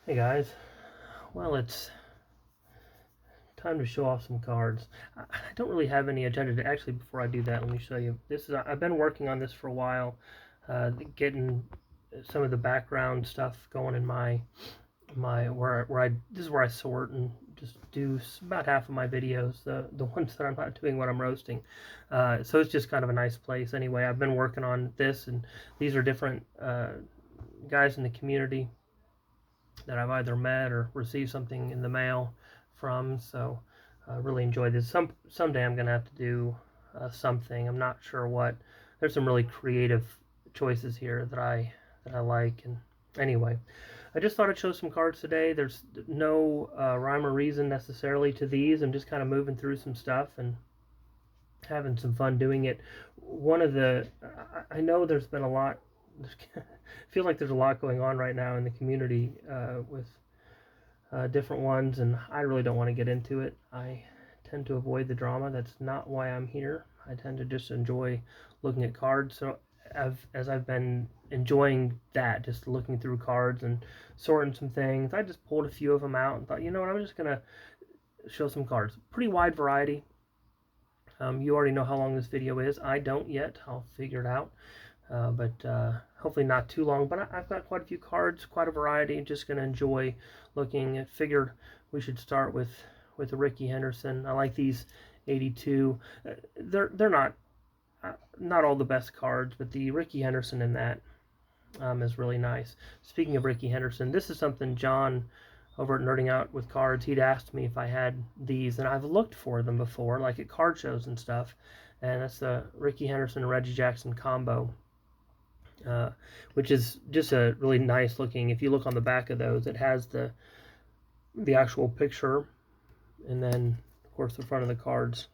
Hey guys, well it's time to show off some cards. I don't really have any agenda to actually. Before I do that, let me show you. I've been working on this for a while, getting some of the background stuff going in my where I this is where I sort and just do about half of my videos, the ones that I'm not doing when I'm roasting. So it's just kind of a nice place. Anyway, I've been working on this, and these are different guys in the community that I've either met or received something in the mail from. So I really enjoyed this. Someday I'm gonna have to do something. I'm not sure what. There's some really creative choices here that I like. And anyway, I just thought I'd show some cards today. There's no rhyme or reason necessarily to these. I'm just kind of moving through some stuff and having some fun doing it. One of the I know there's been a lot. I feel like there's a lot going on right now in the community with different ones, and I really don't want to get into it. I tend to avoid the drama. That's not why I'm here. I tend to just enjoy looking at cards. So as I've been enjoying that, just looking through cards and sorting some things, I just pulled a few of them out and thought, you know what, I'm just gonna show some cards. Pretty wide variety. You already know how long this video is. I don't yet. I'll figure it out. But hopefully not too long. But I've got quite a few cards, quite a variety. Just going to enjoy looking. I figured we should start with the Ricky Henderson. I like these 82. They're not all the best cards, but the Ricky Henderson in that is really nice. Speaking of Ricky Henderson, this is something John over at Nerding Out with Cards, he'd asked me if I had these, and I've looked for them before, like at card shows and stuff. And that's the Ricky Henderson and Reggie Jackson combo. Which is just a really nice looking. If you look on the back of those, it has the actual picture, and then of course the front of the cards.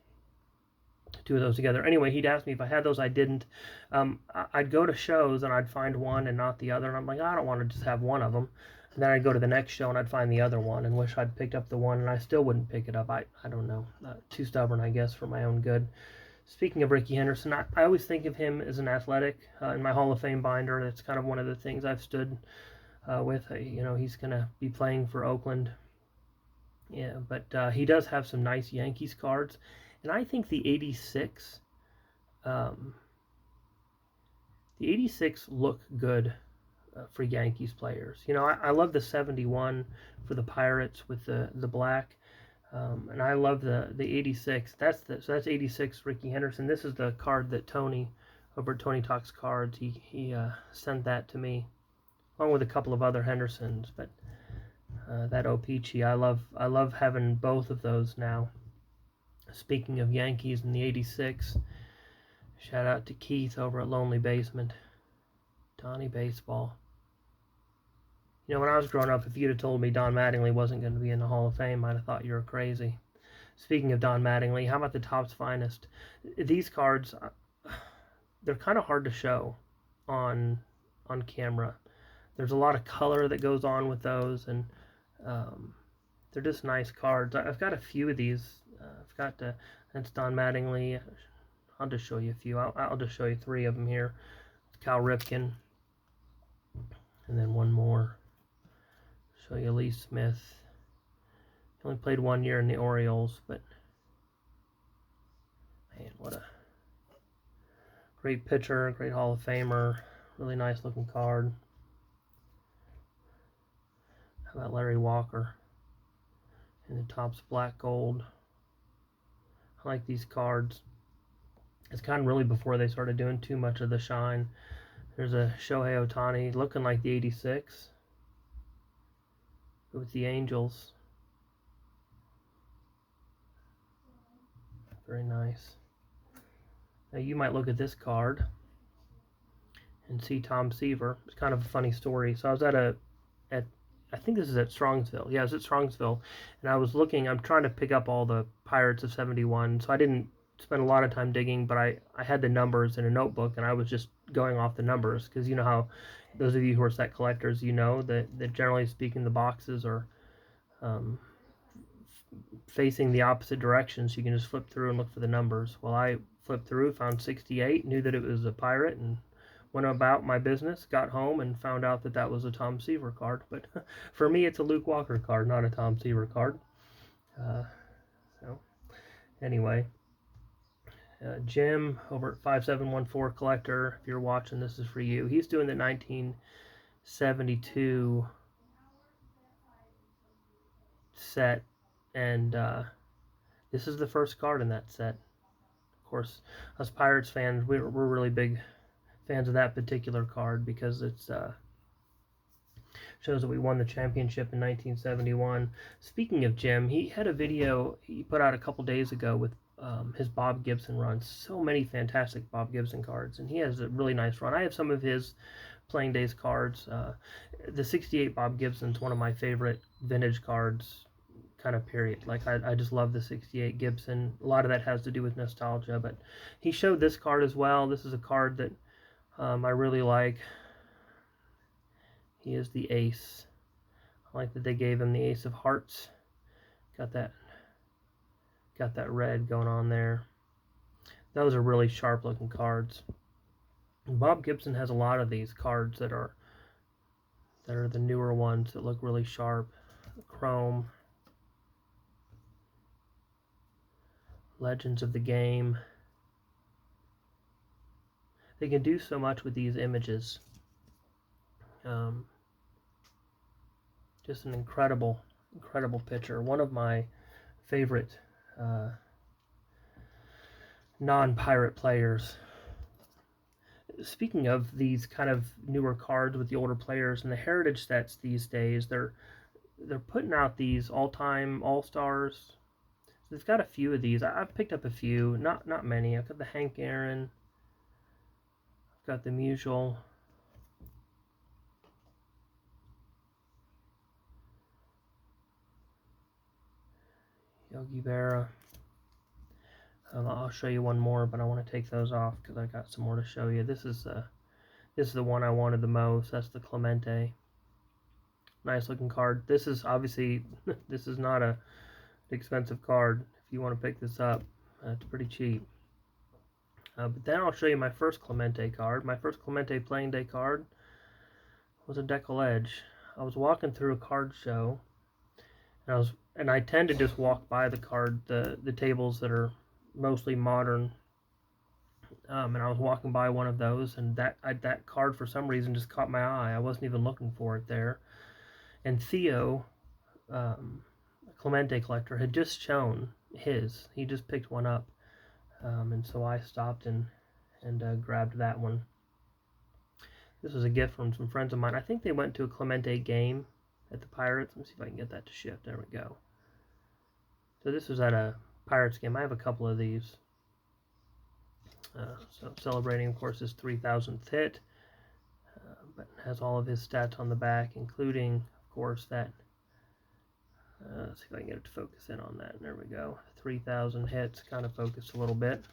Two of those together. Anyway, he'd asked me if I had those. I didn't. I'd go to shows and I'd find one and not the other, and I'm like, I don't want to just have one of them. And then I'd go to the next show and I'd find the other one and wish I'd picked up the one, and I still wouldn't pick it up. I don't know. Too stubborn, I guess, for my own good. Speaking of Ricky Henderson, I always think of him as an athletic. In my Hall of Fame binder, that's kind of one of the things I've stood with. He's going to be playing for Oakland. Yeah, but he does have some nice Yankees cards. And I think the 86, look good for Yankees players. I love the 71 for the Pirates with the black. And I love the 86. That's 86 Ricky Henderson. This is the card that Tony over at Tony Talks Cards, he sent that to me along with a couple of other Hendersons. But that O-Pee-Chee, I love having both of those now. Speaking of Yankees in the 86, shout out to Keith over at Lonely Basement. Donnie Baseball. When I was growing up, if you'd have told me Don Mattingly wasn't going to be in the Hall of Fame, I'd have thought you were crazy. Speaking of Don Mattingly, how about the Topps Finest? These cards, they're kind of hard to show on camera. There's a lot of color that goes on with those, and they're just nice cards. I've got a few of these. That's Don Mattingly. I'll just show you a few. I'll just show you three of them here. Cal Ripken, and then one more. Show you Lee Smith. He only played 1 year in the Orioles, but man, what a great pitcher, great Hall of Famer, really nice looking card. How about Larry Walker in the Topps black gold? I like these cards. It's kind of really before they started doing too much of the shine. There's a Shohei Ohtani looking like the 86 with the Angels. Very nice. Now you might look at this card and see Tom Seaver. It's kind of a funny story. So I was at I think this is at Strongsville. Yeah, it's at Strongsville. And I was looking, I'm trying to pick up all the Pirates of 71. So I didn't spend a lot of time digging, but I had the numbers in a notebook, and I was just going off the numbers. Because you know how, those of you who are set collectors, you know that generally speaking the boxes are facing the opposite direction, so you can just flip through and look for the numbers. Well, I flipped through, found 68, knew that it was a Pirate, and went about my business, got home, and found out that that was a Tom Seaver card. But for me, it's a Luke Walker card, not a Tom Seaver card. So anyway, Jim over at 5714 Collector, if you're watching, this is for you. He's doing the 1972 set, and this is the first card in that set. Of course, us Pirates fans, we're really big fans of that particular card because it's shows that we won the championship in 1971. Speaking of Jim, he had a video he put out a couple days ago with his Bob Gibson runs. So many fantastic Bob Gibson cards, and he has a really nice run. I have some of his playing days cards. The 68 Bob Gibson's one of my favorite vintage cards, kind of period. Like I just love the 68 Gibson. A lot of that has to do with nostalgia, but he showed this card as well. This is a card that I really like. He is the ace. I like that they gave him the ace of hearts. Got that red going on there. Those are really sharp looking cards. And Bob Gibson has a lot of these cards that are the newer ones that look really sharp. Chrome. Legends of the Game. They can do so much with these images. Just an incredible picture. One of my favorite non-pirate players. Speaking of these kind of newer cards with the older players and the heritage sets these days, they're putting out these all-time all-stars. They've got a few of these. I've picked up a few, not many. I've got the Hank Aaron. I've got the Musial. Yogi Berra. I'll show you one more, but I want to take those off because I got some more to show you. This is the one I wanted the most. That's the Clemente. Nice looking card. This is obviously this is not a expensive card. If you want to pick this up, it's pretty cheap. But then I'll show you my first Clemente card. My first Clemente playing day card was a Deckle Edge. I was walking through a card show, and I tend to just walk by the tables that are mostly modern. And I was walking by one of those, and that card for some reason just caught my eye. I wasn't even looking for it there. And Theo, Clemente collector, had just shown his. He just picked one up, and so I stopped and grabbed that one. This was a gift from some friends of mine. I think they went to a Clemente game at the Pirates. Let me see if I can get that to shift. There we go. So this was at a Pirates game. I have a couple of these. So celebrating, of course, his 3,000th hit, but has all of his stats on the back, including, of course, that. Let's see if I can get it to focus in on that. There we go. 3,000 hits, kind of focused a little bit.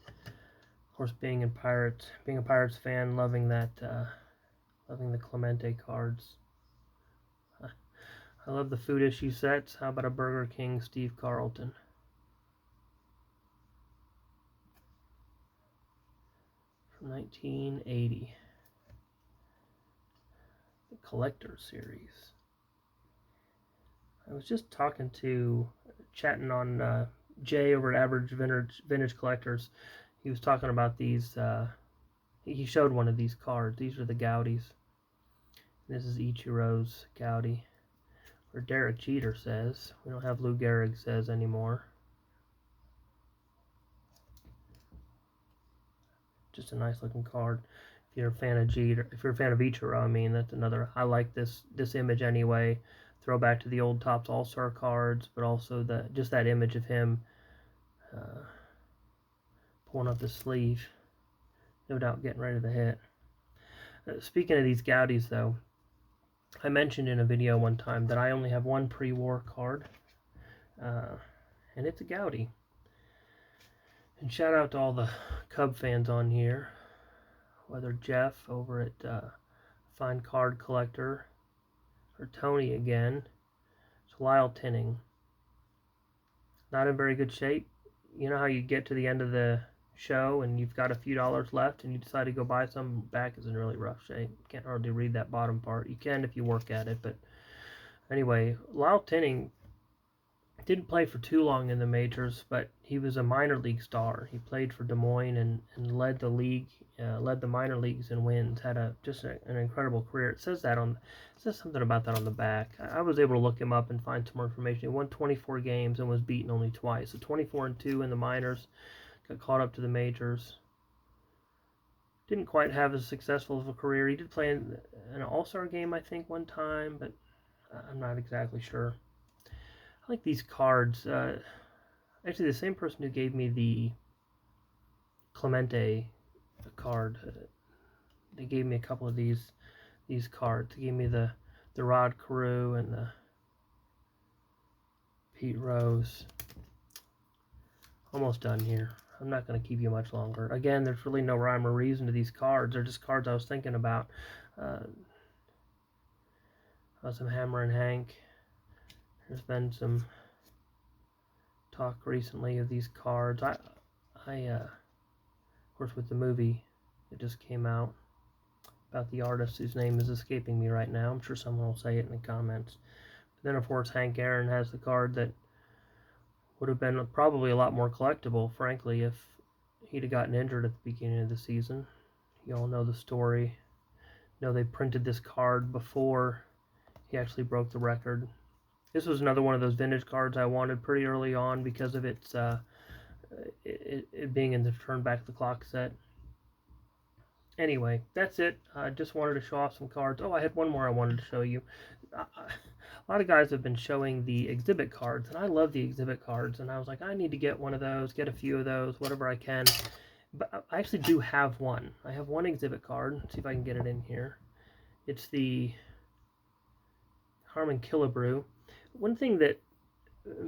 Of course, being a Pirates fan, loving that, loving the Clemente cards. I love the food issue sets. How about a Burger King Steve Carlton? From 1980. The Collector Series. I was just chatting on Jay over at Average Vintage Collectors. He was talking about these. He showed one of these cards. These are the Goudies. This is Ichiro's Goudie. Or Derek Jeter says. We don't have Lou Gehrig says anymore. Just a nice looking card. If you're a fan of Jeter, if you're a fan of Ichiro, I mean, that's another. I like this image anyway. Throwback to the old Topps All-Star cards, but also just that image of him pulling up the sleeve. No doubt getting ready to hit. Speaking of these Goudies, though, I mentioned in a video one time that I only have one pre-war card, and it's a Goudie. And shout out to all the Cub fans on here, whether Jeff over at Fine Card Collector, or Tony again. It's Lyle Tinning. Not in very good shape. You know how you get to the end of the show and you've got a few dollars left and you decide to go buy some, back is in really rough shape. Can't hardly read that bottom part. You can if you work at it, but anyway, Lyle Tinning didn't play for too long in the majors, but he was a minor league star. He played for Des Moines and led the league, led the minor leagues in wins. Had an incredible career. It says something about that on the back. I was able to look him up and find some more information. He won 24 games and was beaten only twice. So 24-2 in the minors. Got caught up to the majors. Didn't quite have as successful of a career. He did play in an All-Star game, I think, one time, but I'm not exactly sure. I like these cards. Actually, the same person who gave me the Clemente card, they gave me a couple of these cards. They gave me the Rod Carew and the Pete Rose. Almost done here. I'm not going to keep you much longer. Again, there's really no rhyme or reason to these cards. They're just cards I was thinking about. Some Hammer and Hank. There's been some talk recently of these cards. Of course, with the movie that just came out about the artist whose name is escaping me right now. I'm sure someone will say it in the comments. But then, of course, Hank Aaron has the card that would have been probably a lot more collectible, frankly, if he'd have gotten injured at the beginning of the season. You all know the story. You know, they printed this card before he actually broke the record. This was another one of those vintage cards I wanted pretty early on because of its it being in the Turn Back the Clock set. Anyway, that's it. I just wanted to show off some cards. Oh, I had one more I wanted to show you. A lot of guys have been showing the exhibit cards, and I love the exhibit cards, and I was like, I need to get one of those, get a few of those, whatever I can. But I actually do have one. I have one exhibit card. Let's see if I can get it in here. It's the Harmon Killebrew. One thing that,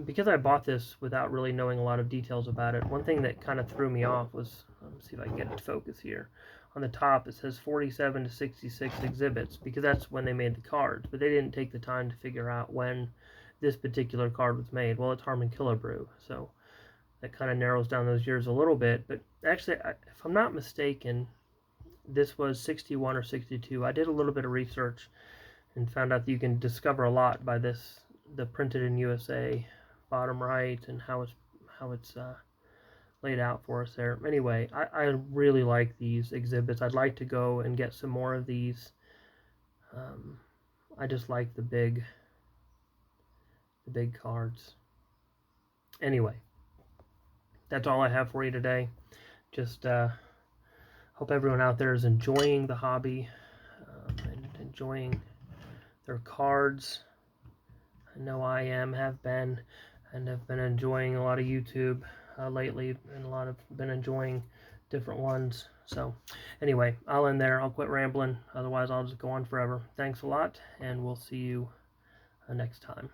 because I bought this without really knowing a lot of details about it, one thing that kind of threw me off was, let's see if I can get it to focus here. On the top it says 47 to 66 exhibits, because that's when they made the cards, but they didn't take the time to figure out when this particular card was made. Well, it's Harmon Killebrew, so that kind of narrows down those years a little bit, but actually, if I'm not mistaken, this was 61 or 62. I did a little bit of research and found out that you can discover a lot by this, the printed in USA, bottom right, and how it's laid out for us there. Anyway, I really like these exhibits. I'd like to go and get some more of these. I just like the big cards. Anyway, that's all I have for you today. Just hope everyone out there is enjoying the hobby and enjoying their cards. I know I have been, and have been enjoying a lot of YouTube lately, and been enjoying different ones. So anyway, I'll end there. I'll quit rambling. Otherwise, I'll just go on forever. Thanks a lot, and we'll see you next time.